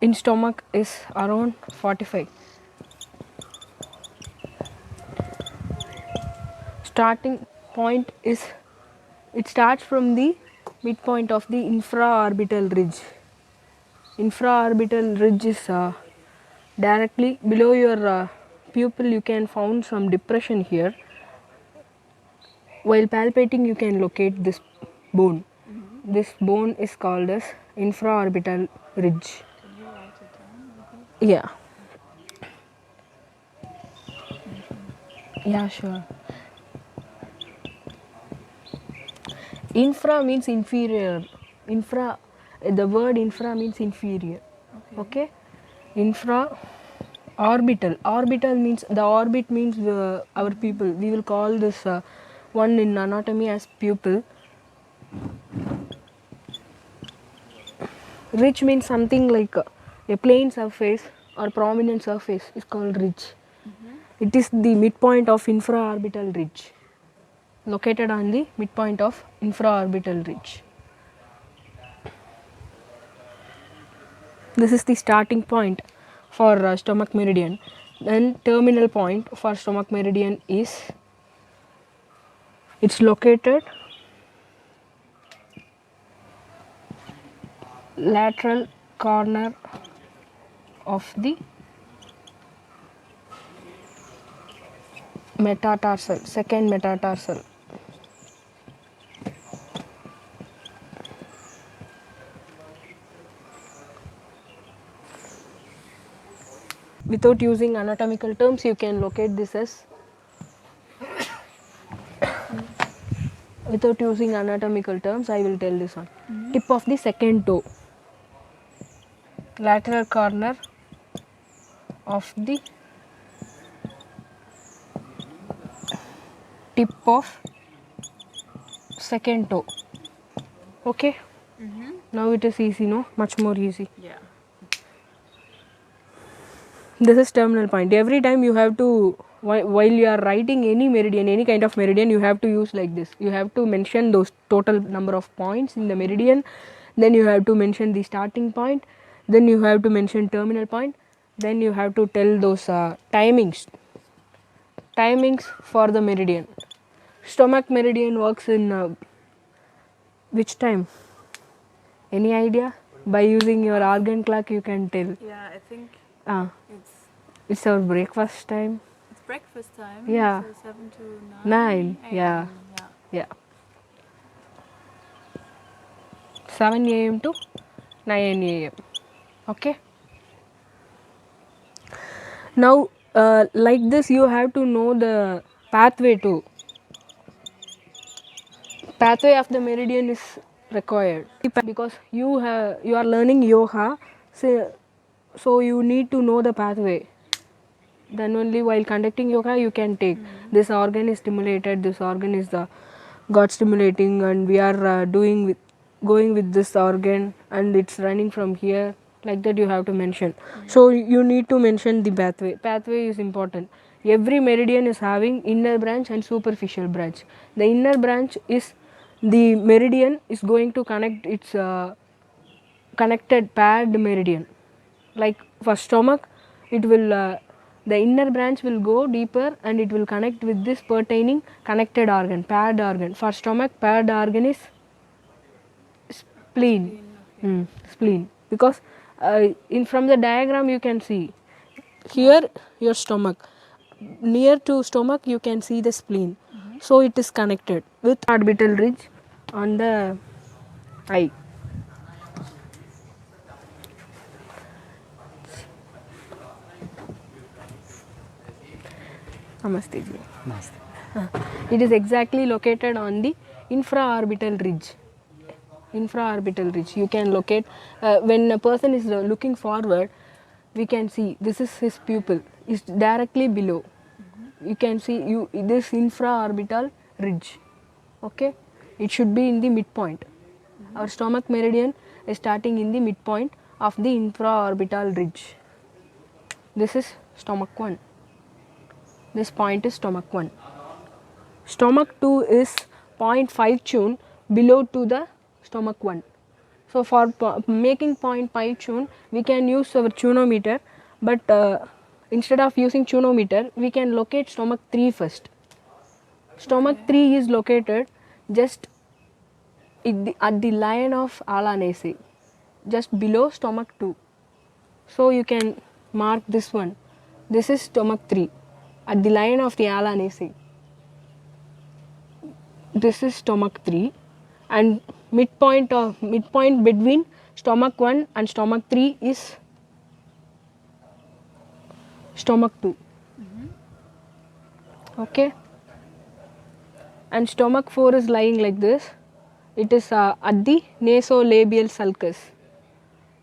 in stomach is around 45. Starting point is, it starts from the midpoint of the infraorbital ridge. Infraorbital ridge is directly below your pupil. You can found some depression here. While palpating you can locate this bone. This bone is called as infraorbital ridge. Can you write it down? Yeah. Yeah, sure. Infra means inferior. Infra, the word infra means inferior. Okay. Infra orbital. Orbital means, the orbit means our pupil. We will call this one in anatomy as pupil. Ridge means something like a plane surface or prominent surface is called ridge. It is the midpoint of infraorbital ridge, located on the midpoint of infraorbital ridge. This is the starting point for stomach meridian. Then terminal point for stomach meridian is, it's located lateral corner of the metatarsal, second metatarsal. Without using anatomical terms, you can locate this as, without using anatomical terms, I will tell this one. Tip of the second toe, lateral corner of the tip of second toe. Okay. Now it is easy, no? Much more easy. Yeah. This is terminal point. Every time you have to, while you are writing any meridian, any kind of meridian, you have to use like this. You have to mention those total number of points in the meridian. Then you have to mention the starting point. Then you have to mention terminal point. Then you have to tell those timings for the meridian. Stomach meridian works in which time? Any idea? By using your organ clock you can tell. Yeah, I think it's It's our breakfast time. it's breakfast time. Yeah. So 7 to 9, 9. yeah. Yeah. Yeah. 7 a.m. to 9 a.m. Okay. Now, like this, you have to know the pathway too. Pathway of the meridian is required because you are learning yoga, so you need to know the pathway. Then only while conducting yoga you can take this organ is stimulated, this organ is the got stimulating, and we are going with this organ and it's running from here, like that you have to mention. So you need to mention the pathway is important. Every meridian is having inner branch and superficial branch. The inner branch is, the meridian is going to connect its connected paired meridian. Like for stomach, it will the inner branch will go deeper and it will connect with this pertaining connected organ, paired organ. For stomach, paired organ is spleen. Spleen. Because in from the diagram you can see here your stomach. Near to stomach you can see the spleen. So it is connected with orbital ridge on the eye. Namaste ji. It is exactly located on the infraorbital ridge. Infraorbital ridge. You can locate when a person is looking forward, we can see this is his pupil. Is directly below. You can see this infraorbital ridge. Okay, it should be in the midpoint. Our stomach meridian is starting in the midpoint of the infraorbital ridge. This is stomach 1. This point is stomach 1. Stomach 2 is 0.5 tune below to the stomach 1. So for making point pi tune, we can use our tunometer, but instead of using tunometer, we can locate stomach 3 first. Stomach 3 is located just at the line of Alanaceae, just below stomach 2. So you can mark this one. This is stomach 3 at the line of the Alanaceae. This is stomach 3, and midpoint between stomach 1 and stomach 3 is stomach 2. Okay, and stomach 4 is lying like this. It is at the nasolabial sulcus.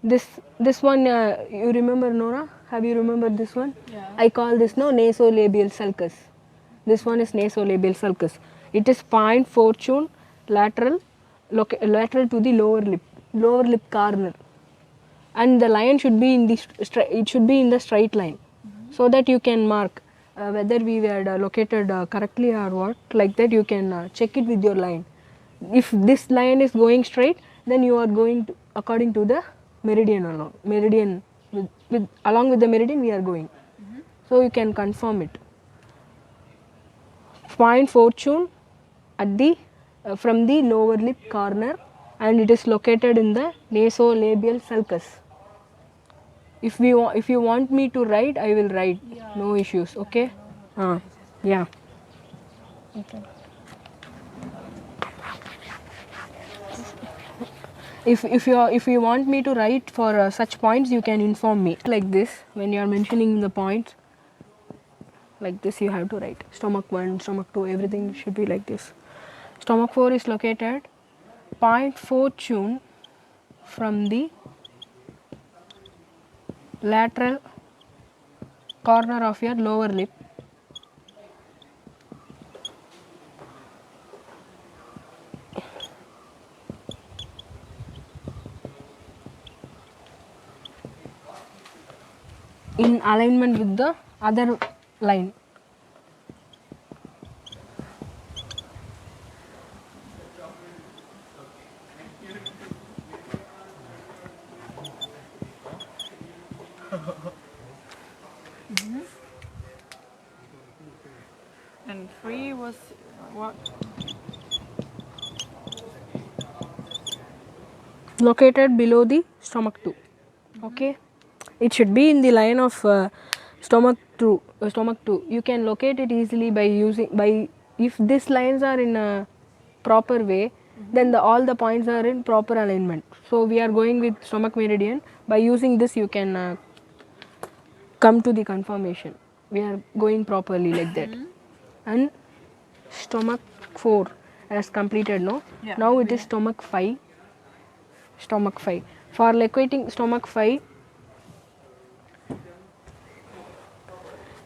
This one you remember, Nora? Have you remembered this one? Yeah. I call this nasolabial sulcus. This one is nasolabial sulcus. It is 0.4 tune lateral to the lower lip corner, and the line should be in the it should be in the straight line, so that you can mark whether we were located correctly or what. Like that you can check it with your line. If this line is going straight, then you are going to, according to the meridian alone. Meridian along with the meridian we are going. So you can confirm it. 0.4 tune at the from the lower lip corner, and it is located in the nasolabial sulcus. If you want me to write, I will write. Yeah. No issues. Okay. Yeah. Okay. If you want me to write for such points, you can inform me like this. When you are mentioning the points like this, you have to write stomach 1, stomach 2, everything should be like this. Stomach 4 is located 0.4 tune from the lateral corner of your lower lip in alignment with the other line. And 3 was what? Located below the stomach 2. Okay, it should be in the line of stomach 2. You can locate it easily by if these lines are in a proper way, then all the points are in proper alignment. So we are going with stomach meridian. By using this, you can come to the confirmation. We are going properly like that. And stomach 4 has completed. No, Yeah. now it is stomach 5. Stomach 5. For locating stomach 5,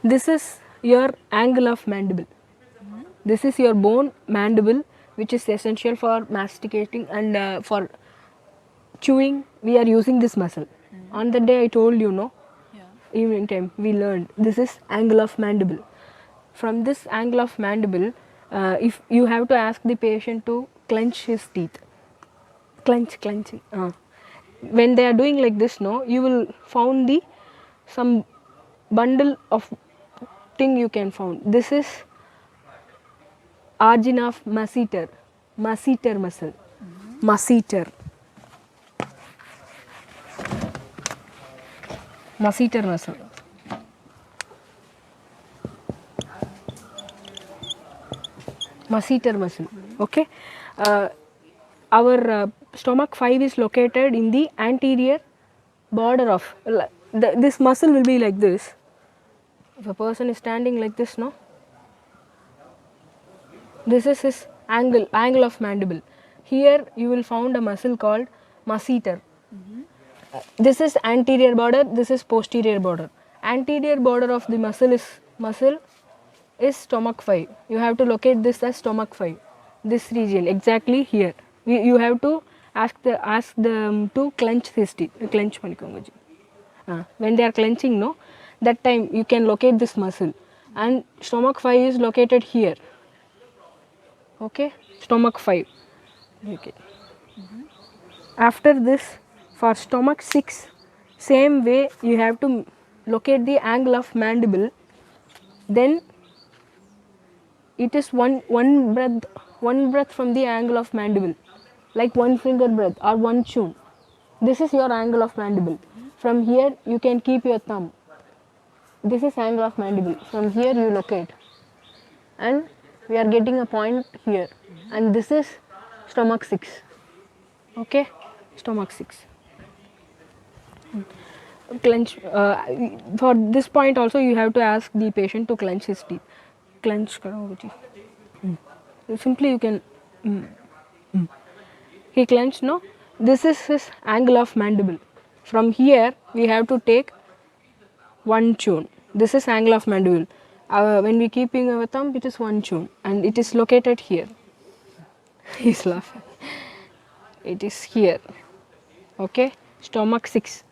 this is your angle of mandible. This is your bone mandible, which is essential for masticating and for chewing. We are using this muscle. On the day I told you, no, Yeah. evening time we learned this is angle of mandible. From this angle of mandible, if you have to ask the patient to clench his teeth, clenching. When they are doing like this, no, you will found the some bundle of thing you can found. This is origin of masseter muscle. Masseter muscle. Masseter muscle. Okay. Our stomach 5 is located in the anterior border of this muscle will be like this. If a person is standing like this, no, this is his angle of mandible. Here you will find a muscle called masseter. This is anterior border, this is posterior border. Anterior border of the muscle is stomach 5. You have to locate this as stomach 5. This region exactly here. You have to ask them to clench his teeth. Clench panikonga ji. When they are clenching, no, that time you can locate this muscle, and stomach 5 is located here. Okay, stomach 5. Okay. After this, for stomach 6, same way you have to locate the angle of mandible. Then it is one breath from the angle of mandible, like one finger breath or one tune. This is your angle of mandible. From here you can keep your thumb. This is angle of mandible. From here you locate, and we are getting a point here, and this is stomach 6. Okay, stomach 6. Clench. For this point also you have to ask the patient to clench his teeth. Clench करो जी. Simply you can. He clenched, no? This is his angle of mandible. From here we have to take one tune. This is angle of mandible. When we keeping our thumb, it is one tune, and it is located here. He's laughing. It is here. Okay, stomach 6.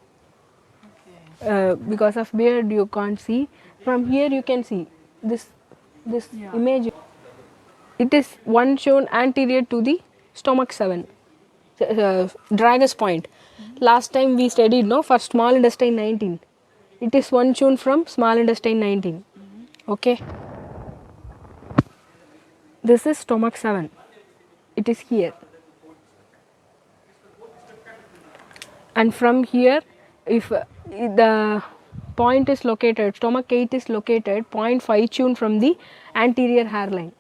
Because of beard you can't see. From here you can see this image. It is one shown anterior to the stomach 7, Dragus point. Last time we studied, no, for small intestine 19. It is one shown from small intestine 19. Okay. This is stomach 7. It is here. And from here, if the point is located, stomach 8 is located 0.5 tune from the anterior hairline.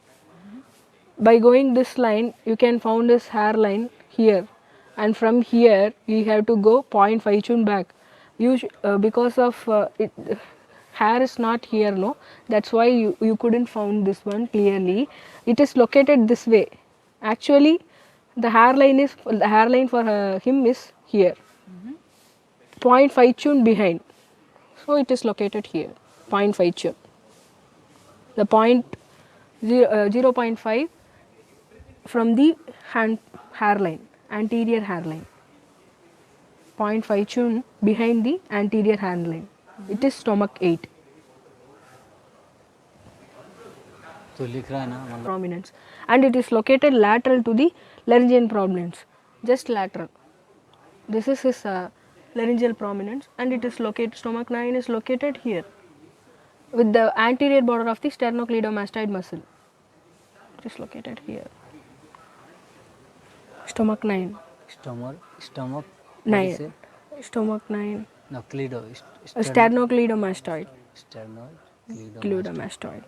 By going this line, you can found this hairline here, and from here you have to go 0.5 tune back. Because of hair is not here, no, that's why you couldn't found this one clearly. It is located this way. Actually, the hairline for him is here. 0.5 tune behind, so it is located here. 0.5 tune. The point 0.5 from the hairline, anterior hairline. 0.5 tune behind the anterior hairline. It is stomach 8. तो लिख रहा है ना मतलब Prominence, and it is located lateral to the laryngeal prominence, just lateral. This is his laryngeal prominence, and it is located. Stomach 9 is located here, with the anterior border of the sternocleidomastoid muscle. It is located here. Stomach 9. stomach 9. Stomach 9. no cleido Sternocleidomastoid. sternocleidomastoid. Cleidomastoid.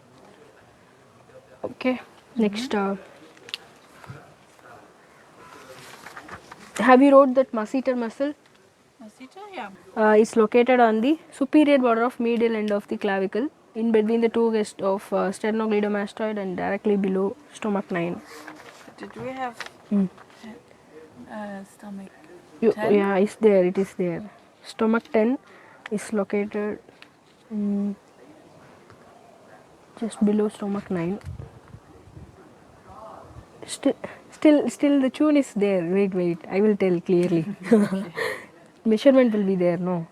Okay. Next, have you wrote that masseter muscle? Masseter, yeah. It's located on the superior border of medial end of the clavicle, in between the two guests of sternocleidomastoid and directly below stomach 9. Did we have stomach? 10? Yeah, it's there. It is there. Stomach 10 is located just below stomach 9. Still the tune is there. Wait. I will tell clearly. Measurement will be there, no?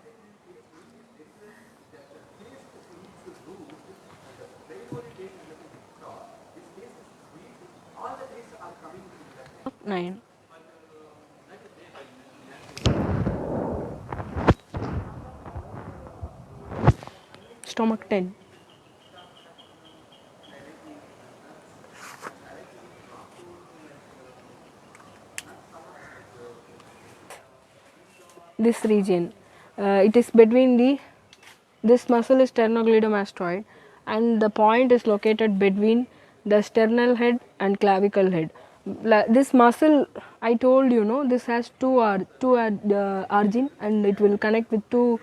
Nine. Stomach 10. This region, it is between this muscle is sternocleidomastoid, and the point is located between the sternal head and clavicle head. This muscle, I told you, no, this has two origin, and it will connect with two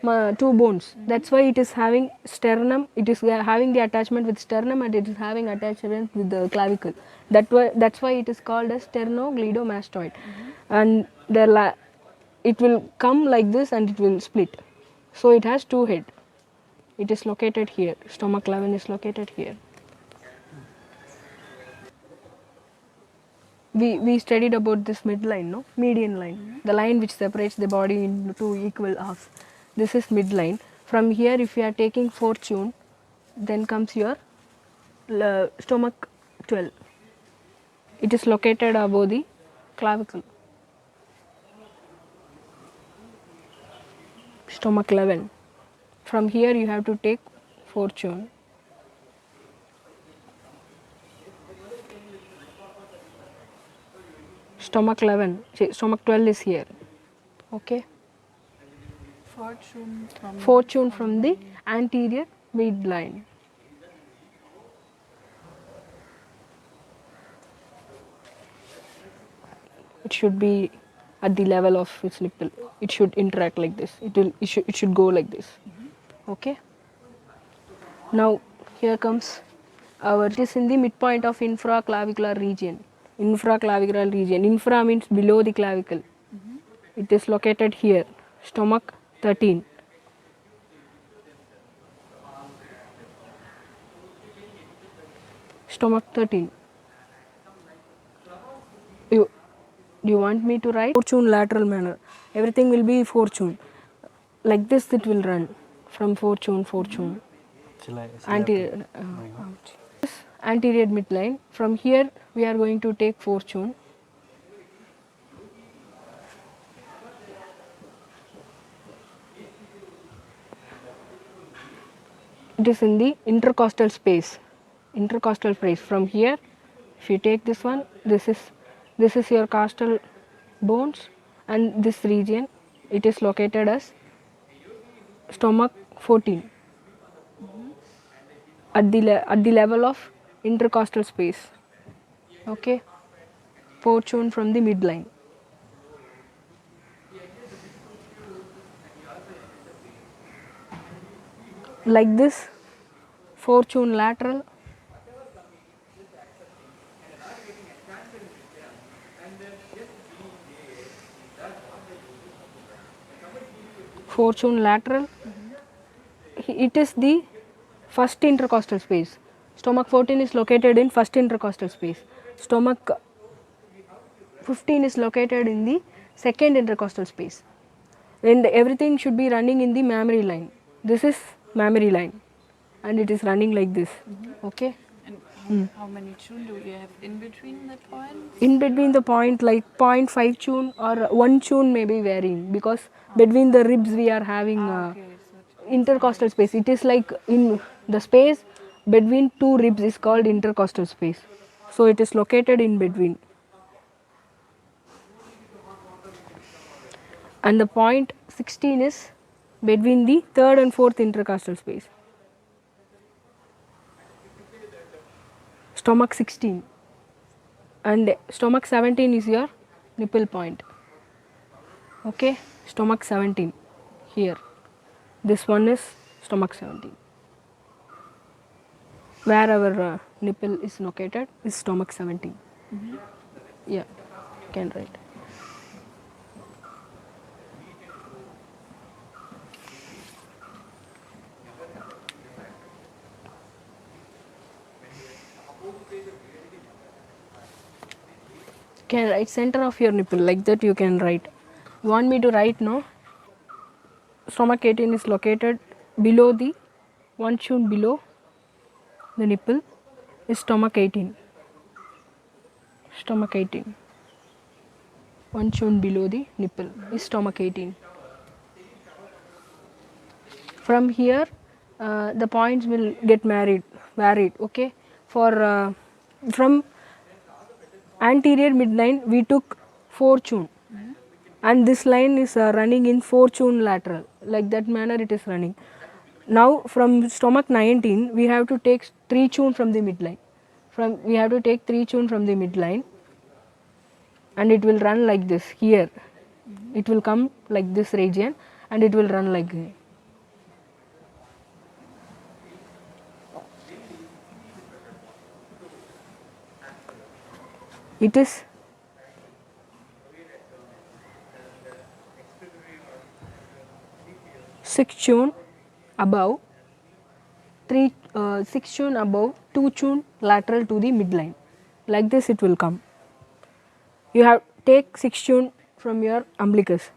bones. That's why it is having sternum. It is having the attachment with sternum, and it is having attachment with the clavicle. That's why it is called as sternocleidomastoid. And it will come like this, and it will split. So it has two head. It is located here. Stomach 11 is located here. We studied about this midline, no? Median line, the line which separates the body into two equal halves. This is midline. From here, if you are taking 4th tune, then comes your stomach 12. It is located above the clavicle. stomach 11. From here you have to take fortune. Stomach 11, stomach 12 is here. Okay. Fortune from the anterior midline. It should be at the level of its nipple. It should interact like this. It should go like this. Okay. Now here comes our, it is in the midpoint of infraclavicular region. Infraclavicular region. Infra means below the clavicle. It is located here. Stomach 13. Stomach 13. Do you want me to write? Fortune lateral manner. Everything will be fortune. Like this it will run. From fortune. Shall I Anterior. my hand? Anterior midline. From here we are going to take fortune. It is in the intercostal space. Intercostal space. From here, if you take this one, this is your costal bones, and this region, it is located as stomach 14. At the level of intercostal space. Okay. Fortune from the midline. Like this, fortune lateral. Fortune lateral. It is the first intercostal space. Stomach 14 is located in first intercostal space. Stomach 15 is located in the second intercostal space. And everything should be running in the mammary line. This is mammary line, and it is running like this. Okay. And how many tune do we have in between the points? In between the point, like 0.5 tune or 1 tune may be varying, because between the ribs we are having Okay, so intercostal space. It is like in the space between two ribs is called intercostal space. So it is located in between. And the point 16 is between the third and fourth intercostal space. Stomach 16. And stomach 17 is your nipple point. Okay. Stomach 17 here. This one is stomach 17. Where our nipple is located is stomach 17. Yeah, you can write. Can write center of your nipple, like that you can write. You want me to write? No. Stomach 18 is located below the one tune below the nipple is stomach 18. Stomach 18. One tune below the nipple is stomach 18. From here, the points will get varied. Okay. For from anterior midline we took 4 tune, and this line is running in 4 tune lateral. Like that manner it is running. Now from stomach 19 we have to take 3 tune from the midline. We have to take 3 tune from the midline, and it will run like this here. It will come like this region, and it will run like this. It is six tune above, 6 tune above, 2 tune lateral to the midline. Like this it will come. You have take 6 tune from your umbilicus.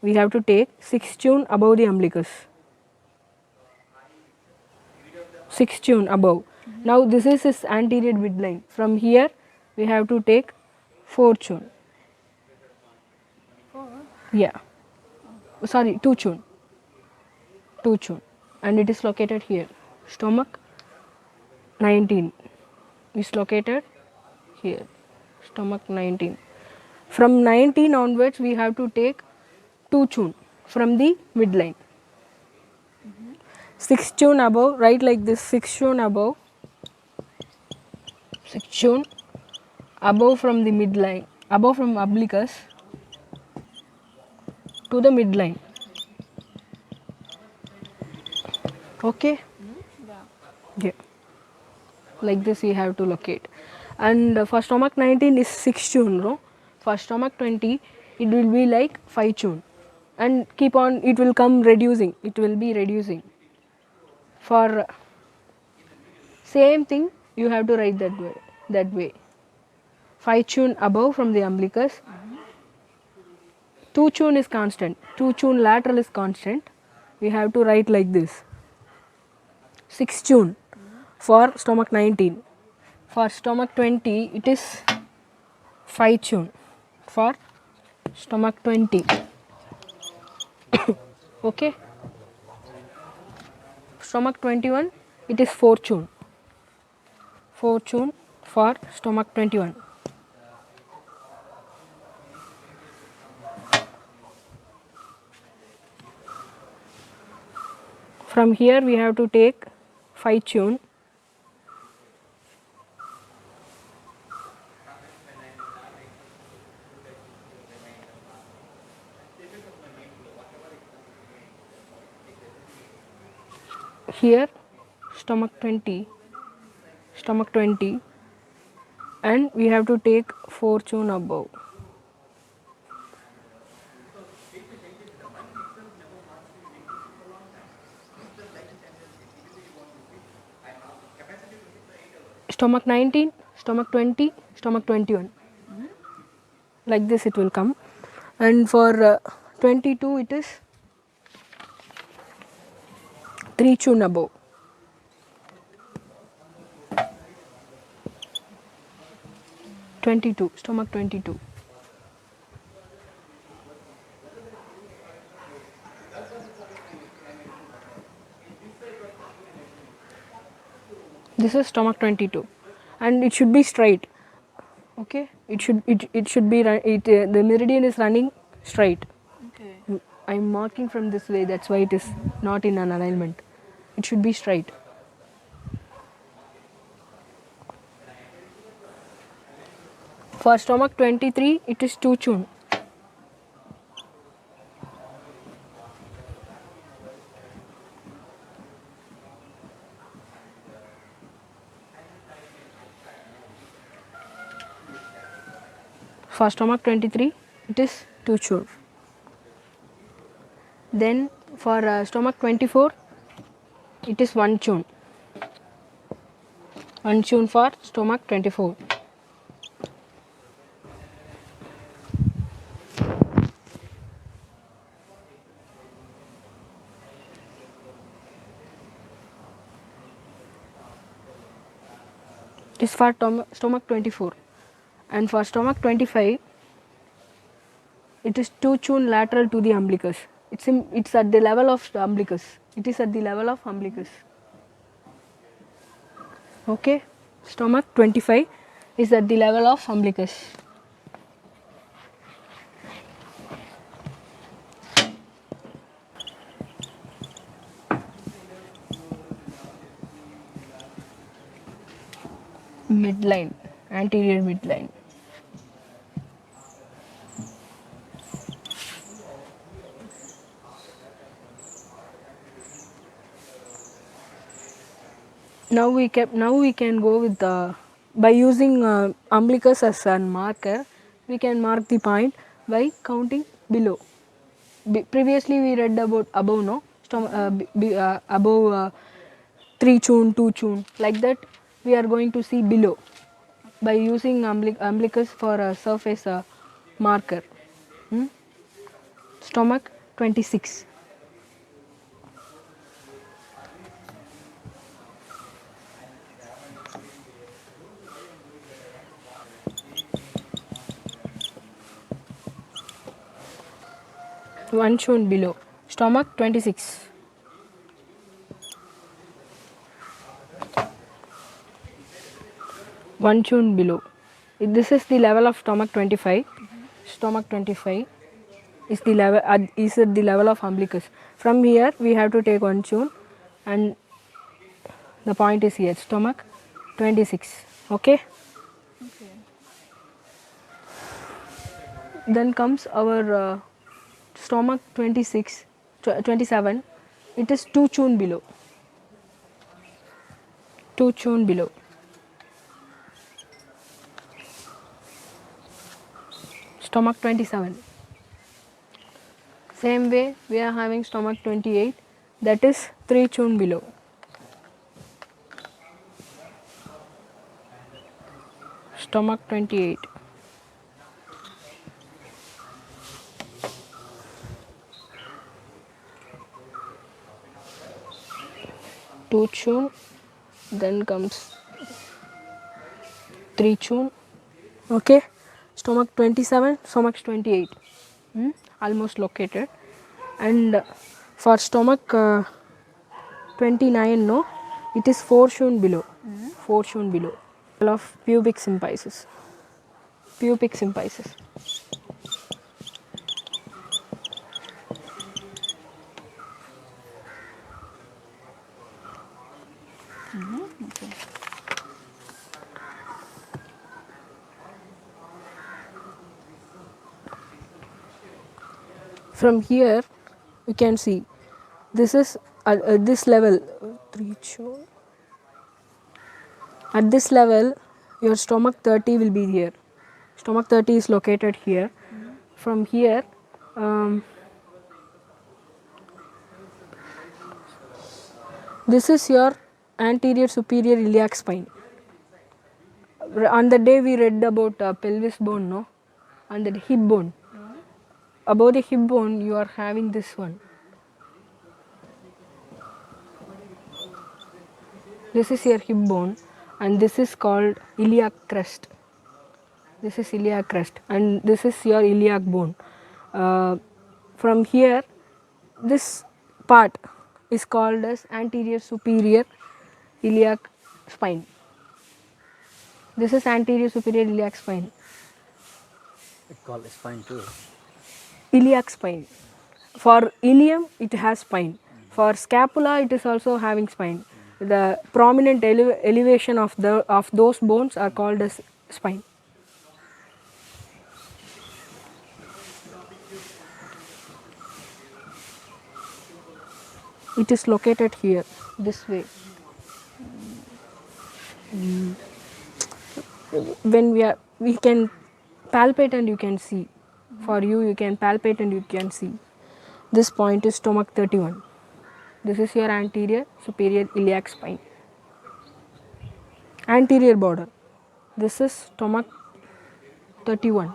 We have to take 6 tune above the umbilicus. 6 tune above. Now this is his anterior midline. From here we have to take 4 tune. 4? Yeah. Sorry, 2 tune. 2 chun, and it is located here. Stomach 19 is located here. Stomach 19. From 19 onwards, we have to take 2 chun from the midline. 6 chun above, right like this, 6 chun above, 6 chun above from the midline, above from umbilicus to the midline. Okay? Yeah. Like this we have to locate. And for stomach 19 is 6 chun, no? For stomach 20, it will be like 5 chun. And keep on, it will come reducing, it will be reducing. For same thing, you have to write that way. That way. 5 chun above from the umbilicus. 2 chun is constant. 2 chun lateral is constant. We have to write like this. 6 chun for stomach 19. For stomach 20, it is 5 chun. For stomach 20. Okay. Stomach 21, it is 4 chun. 4 chun for stomach 21. From here we have to take 5 chun. Here stomach 20, and we have to take 4 chun above. Stomach 19, stomach 20, stomach 21. Like this it will come. And for 22 it is 3 chun above. Stomach 22. This is stomach 22, and it should be straight. Okay, it should be the meridian is running straight. Okay. I'm marking from this way, that's why it is not in an alignment. It should be straight. For stomach 23, it is 2 chun. For stomach 23, it is 2 chun. Then for stomach 24, it is 1 chun. 1 chun for stomach 24. It is for stomach 24. And for stomach 25, it is 2 chun lateral to the umbilicus. It's at the level of the umbilicus. It is at the level of umbilicus. Okay, stomach 25 is at the level of umbilicus. Midline, anterior midline. Now we can go with by using umbilicus as a marker. We can mark the point by counting below. Previously we read about above, no? Above 3 chun, 2 chun, like that we are going to see below by using umbilicus for a surface marker. Stomach 26. One chun below. Stomach 26. 1 tune below. This is the level of stomach 25. Stomach 25 is the level is at the level of umbilicus. From here we have to take 1 tune, and the point is here, stomach 26. Okay. Okay. Then comes our stomach 26, 27. It is 2 tune below. 2 tune below. Stomach 27. Same way we are having stomach 28, that is 3 tune below. Stomach 28. Two tune, then comes 3 tune. Okay, stomach 27, stomach 28. Almost located. And for stomach 29, no, it is 4 tune below. 4 tune below. Of pubic symphysis. Pubic symphysis. Okay. From here you can see this is at this level 3 tune. At this level your stomach 30 will be here. Stomach 30 is located here. From here this is your anterior superior iliac spine. On the day we read about pelvis bone, no, on the hip bone. Above the hip bone you are having this one. This is your hip bone, and this is called iliac crest. This is iliac crest, and this is your iliac bone. From here, this part is called as anterior superior iliac spine. This is anterior superior iliac spine. It's called spine too. Iliac spine. For ilium, it has spine. For scapula, it is also having spine. The prominent elevation of those bones are called as spine. It is located here, this way. When we can palpate and you can see. For you can palpate and you can see. This point is stomach 31. This is your anterior superior iliac spine. Anterior border. This is stomach 31.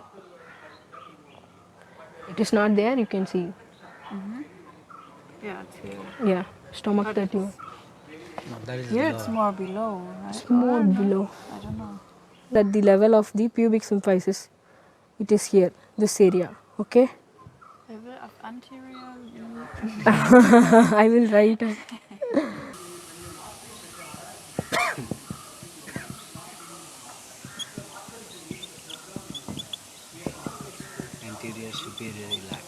It is not there, you can see. Yeah, it's here. Yeah, stomach 31. No, that is Here below. it's more below, right? It's more below. I don't know. At the level of the pubic symphysis, it is here, this area. Okay. Level of anterior. I will write. Anterior superior iliac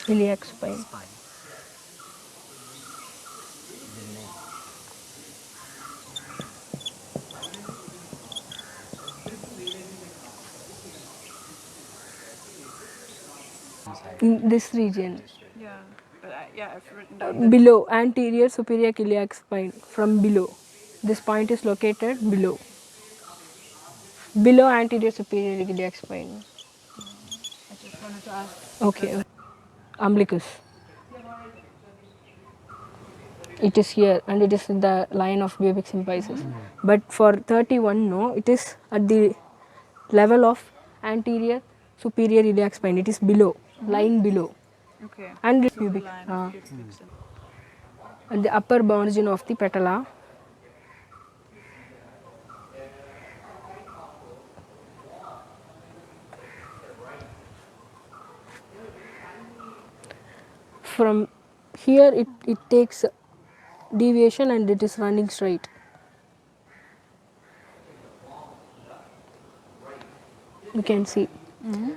Iliac spine. spine. The name. Inside. In this region. Yeah, but I've written down. Below, anterior superior iliac spine, from below. This point is located below. Below anterior superior iliac spine. I just wanted to ask. Okay. Umbilicus. It is here and it is in the line of pubic symphysis. But for 31, no, it is at the level of anterior superior iliac spine. It is below, lying below. Okay. And So the pubic. line of pubic symphysis. At the upper margin of the patella. From here it takes deviation and it is running straight. You can see.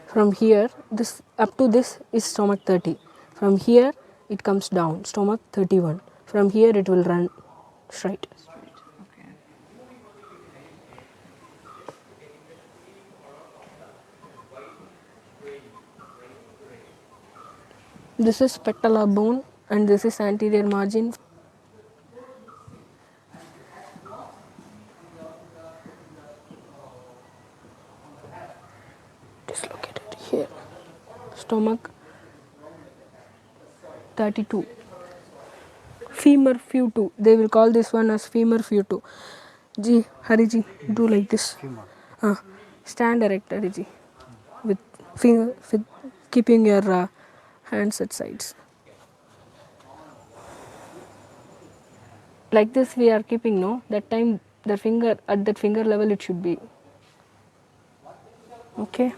From here, this up to this is stomach 30. From here, it comes down, stomach 31. From here, it will run straight. Straight. Okay. This is patella bone and this is anterior margin. It is located here. Stomach 32. Femur Q2. They will call this one as femur Q2. Ji, Hariji, do like this. Stand erect, Hariji. With finger, with keeping your hands at sides. Like this we are keeping, no? That time the finger, at that finger level it should be. Okay.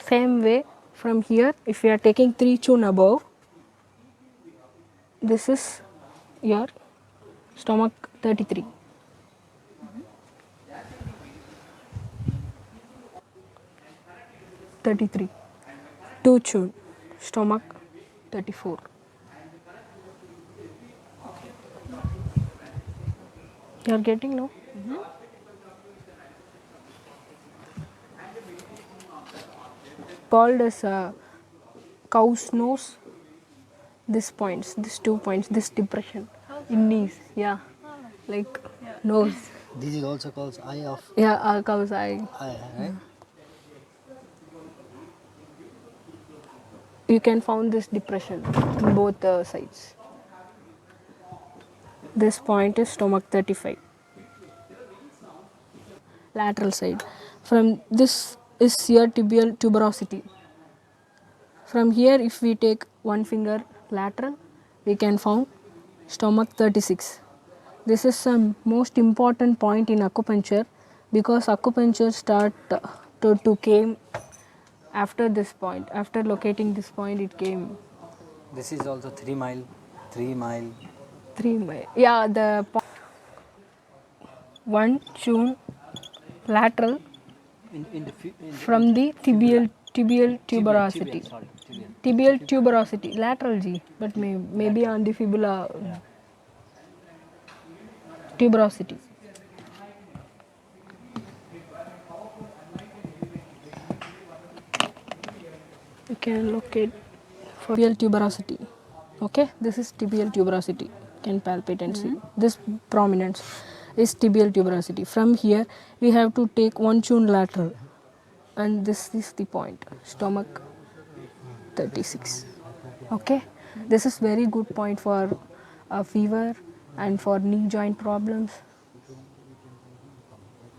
Same way from here, if you are taking 3 chun above, this is your stomach 33. (33). 2 chun, stomach 34. You are getting, no? Called as cow's nose. This points, this 2 points, this depression in knees. Yeah, like nose. This is also called eye of Yeah, cow's eye. eye, right? You can found this depression in both sides. This point is stomach 35. Lateral side. From this is your tibial tuberosity. From here, if we take one finger lateral, we can found stomach 36. This is some most important point in acupuncture because acupuncture start to came after this point. After locating this point, it came This is also 3 mile, 3 mile. 3 mile. Yeah, the one chun lateral In the from the tibial tuberosity. Sorry, tibial. Tibial tuberosity, lateral G, but maybe on the fibula tuberosity. You can locate for tibial tuberosity. Okay, this is tibial tuberosity. You can palpate and see. This prominence is tibial tuberosity. From here, we have to take one chun lateral, and this is the point, stomach 36. Okay, this is very good point for fever and for knee joint problems.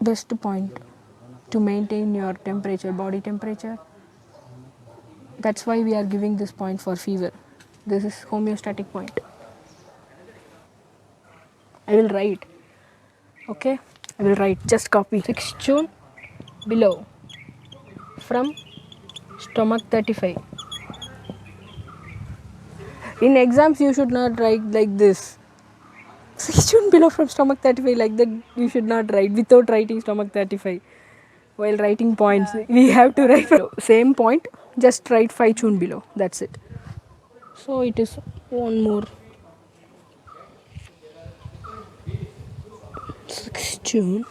Best point to maintain your temperature, body temperature. That's why we are giving this point for fever. This is homeostatic point. I will write. Okay, I will write. Just copy. 6 chun below from stomach 35. In exams, you should not write like this. 6 chun below from stomach 35, like that you should not write without writing stomach 35. While writing points, we have to write same point, just write 5 chun below. That's it. So it is one more. 6 chun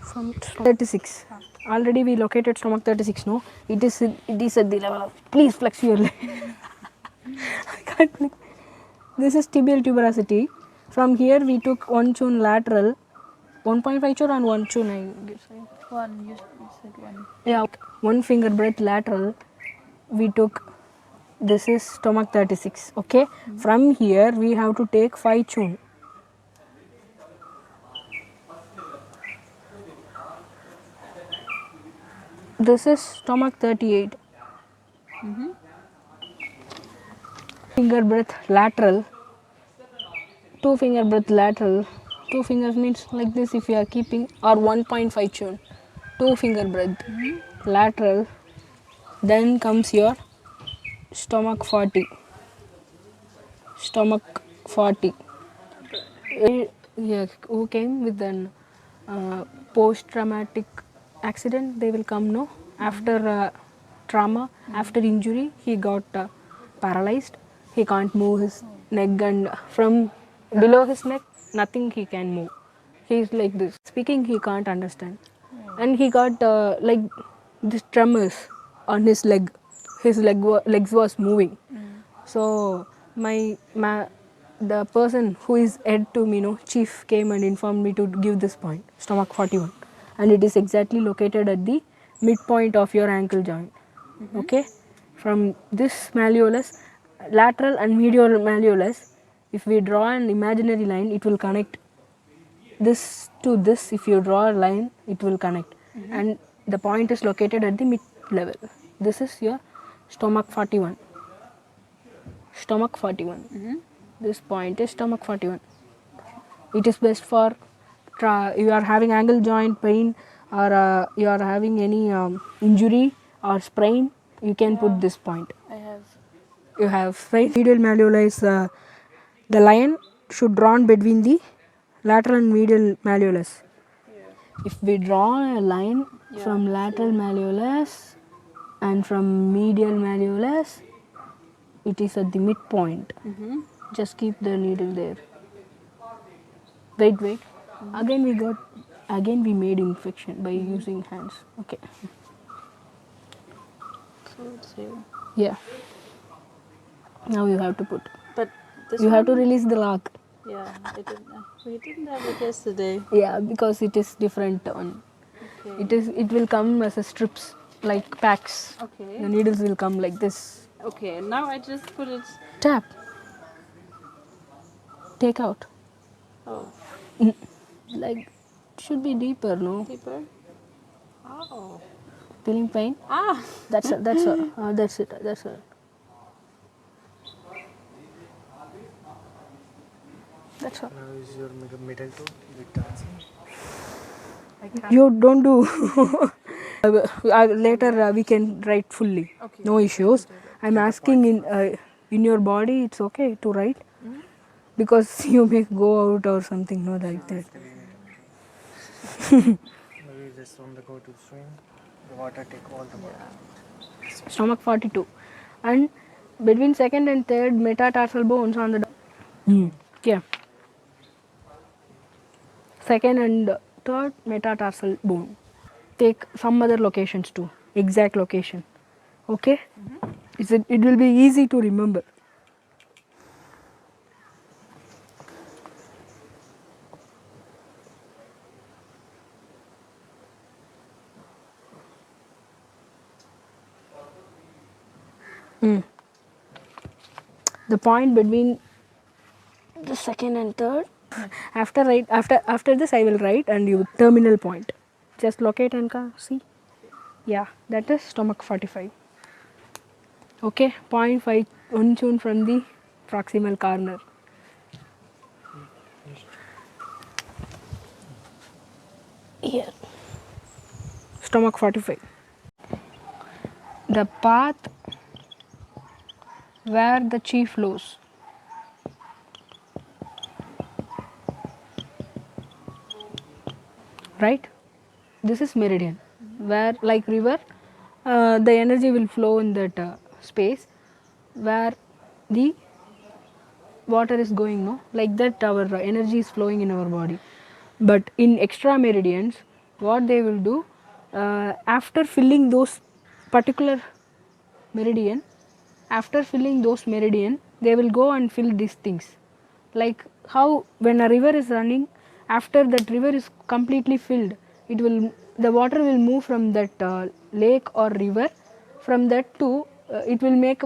from 36. Already we located stomach 36, no? It is at the level of, please flex your leg. I can't flex. This is tibial tuberosity. From here we took one chun lateral, 1.5 chun and 1 chun, I guess. One, you said one. Yeah, one finger breadth lateral. We took, this is stomach 36. Okay, from here we have to take 5 chun. This is stomach 38. Finger breadth lateral. 2 finger breadth lateral. 2 fingers means like this if you are keeping, or 1.5 chun. 2 finger breadth lateral Then comes your stomach 40. Stomach 40. Yeah, who came with an post-traumatic accident, they will come, no? After trauma, after injury, he got paralyzed. He can't move his neck, and from below his neck, nothing he can move. He's like this. Speaking, he can't understand. And he got like this tremors on his leg. His legs was moving. So the person who is head to me, no, chief came and informed me to give this point, stomach 41, and it is exactly located at the midpoint of your ankle joint. Okay, from this malleolus, lateral and medial malleolus, if we draw an imaginary line, it will connect this to this. If you draw a line, it will connect, and the point is located at the mid level. This is your stomach 41. Stomach 41. This point is stomach 41. It is best for you are having ankle joint pain, or you are having any injury or sprain, you can put this point. I have. You have sprain. Medial malleolus, the line should drawn between the lateral and medial malleolus. If we draw a line from lateral malleolus and from medial malleolus, it is at the midpoint. Just keep the needle there. Wait. Again we made infection by using hands. Okay. So it's here. Yeah. Now you have to put. But this You one, have to release the lock. yeah, we didn't have it yesterday. Yeah, because it is different one. Okay. It will come as a strips, like packs. Okay. The needles will come like this. Okay, now I just put it. Tap. Take out. Oh, Like should be deeper, no? deeper. Oh. Feeling pain? Ah. That's it. That's it. That's it. That's it. That's all. Now is your middle toe with dancing? You don't do. Later we can write fully. Okay. No issues. I'm asking in your body. It's okay to write because you may go out or something. No, like that. Maybe just on the go to swim, the water take all the water. Stomach 42, and between second and third metatarsal bones on the. Yeah. Second and third metatarsal bone. Take some other locations too. Exact location. Okay. It will be easy to remember. The point between the second and third. After this I will write and you terminal point. Just locate and see. Yeah, that is stomach 45. Okay, 0.5 untune from the proximal corner. Here. Stomach 45. The path where the chi flows. Right? This is meridian, where like river, the energy will flow in that space where the water is going, no? Like that our energy is flowing in our body. But in extra meridians, what they will do, after filling those particular meridian, they will go and fill these things. Like how when a river is running, after that river is completely filled, the water will move from that lake or river. From that to it will make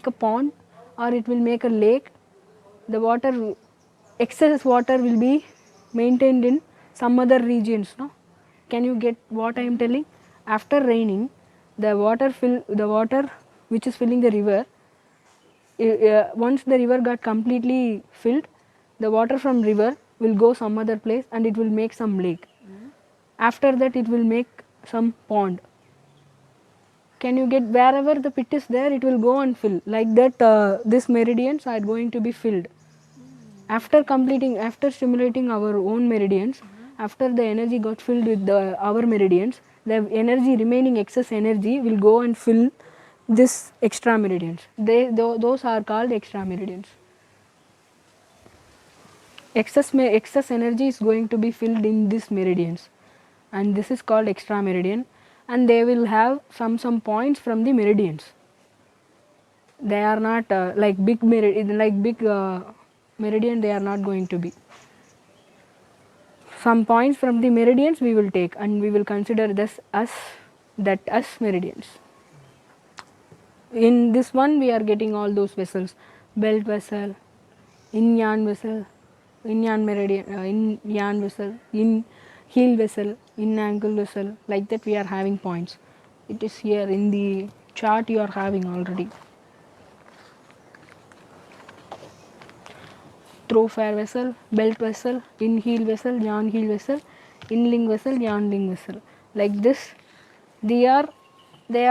a pond, or it will make a lake. The excess water will be maintained in some other regions, no? Can you get what I am telling? After raining, the water which is filling the river, once the river got completely filled, the water from river will go some other place and it will make some lake. After that it will make some pond. can you get wherever the pit is there, it will go and fill. Like that, these meridians are going to be filled. After stimulating our own meridians, after the energy got filled with our meridians, the energy, remaining excess energy will go and fill this extra meridians. Those are called extra meridians. Excess energy is going to be filled in these meridians, and this is called extra meridian, and they will have some points from the meridians. They are not like big meridian, meridian they are not going to be. Some points from the meridians we will take, and we will consider this as meridians. In this one we are getting all those vessels: belt vessel, yin yang vessel, yin yang meridian, yin yang vessel, yin heel vessel, yin ankle vessel. Like that we are having points. It is here in the chart you are having already. Thoroughfare vessel, belt vessel, in heel vessel, yan heel vessel, in ling vessel, yan ling vessel. Like this, they are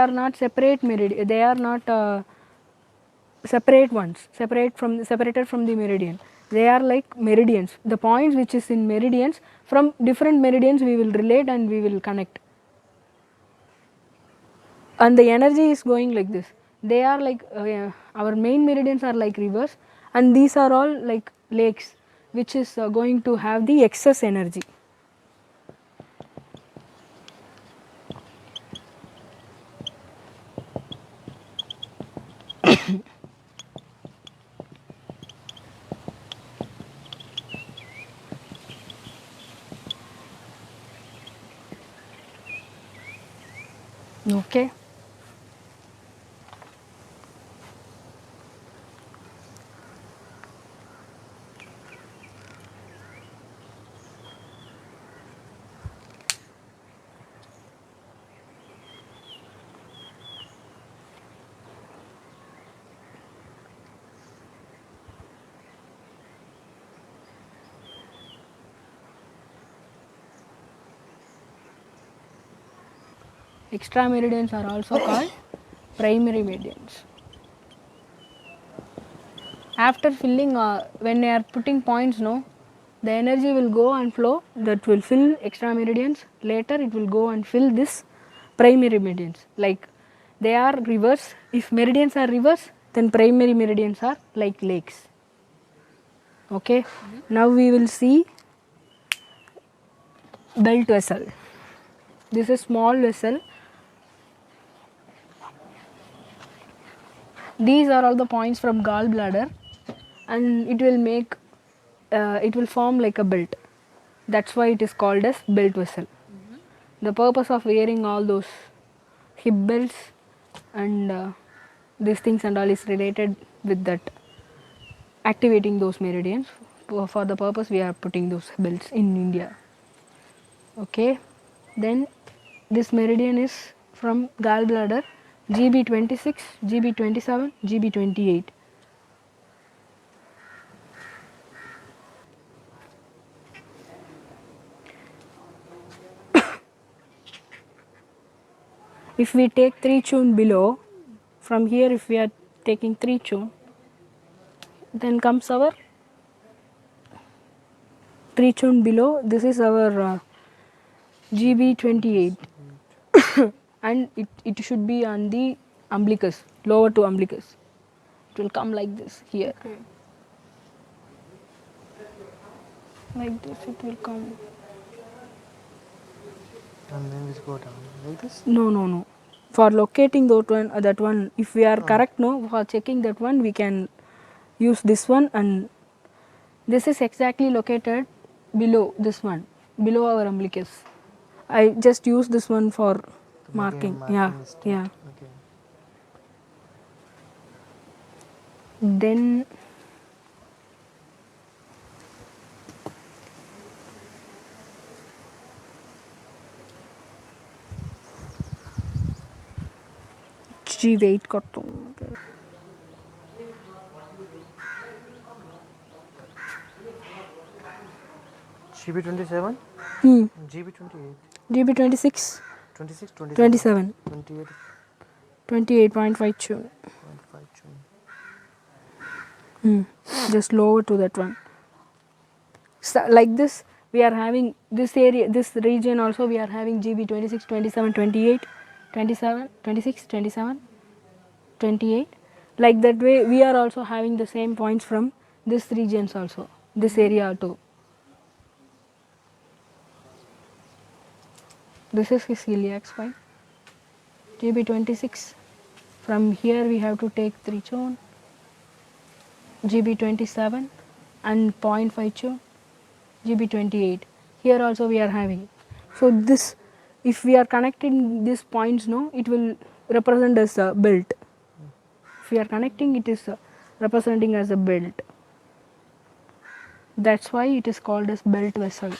not separate meridian. They are not separate ones, separated from the meridian. They are like meridians. The points which is in meridians, from different meridians we will relate and we will connect. And the energy is going like this. They are like our main meridians are like rivers, and these are all like lakes, which is going to have the excess energy. Okay. Extra meridians are also called primary meridians. After filling, when they are putting points, no, the energy will go and flow, that will fill extra meridians. Later it will go and fill this primary meridians. Like they are rivers. If meridians are rivers, then primary meridians are like lakes. Okay. Now we will see belt vessel. This is small vessel. These are all the points from gallbladder, and it will make it will form like a belt. That's why it is called as belt vessel. The purpose of wearing all those hip belts and these things and all is related with that, activating those meridians. For the purpose we are putting those belts in India. Okay, then this meridian is from gallbladder, GB26, GB27, GB28. If we take 3 chun below, from here if we are taking 3 chun, then comes our 3 chun below, this is our GB28 and it should be on the umbilicus, lower to umbilicus. It will come like this here. Okay. Like this it will come. And then just go down like this. No. For locating that one, if we are correct, no, for checking that one, we can use this one, and this is exactly located below this one, below our umbilicus. I just use this one for marking. Yeah. Okay. Then ji wait करता हूँ. GB27, Hmm. GB28, GB26, 26, 27. 28, 28.5 tune. 0.5 tune. Just lower to that one. So, like this, we are having this area, this region also we are having GB 26, 27, 28, 27, 26, 27, 28. Like that way, we are also having the same points from this regions also, this area too. This is his celiac spine. GB 26. From here we have to take 3 tune. GB 27 and 0.5 tune. GB 28. Here also we are having. So this, if we are connecting these points, no, it will represent as a belt. If we are connecting, it is representing as a belt. That's why it is called as belt vessel.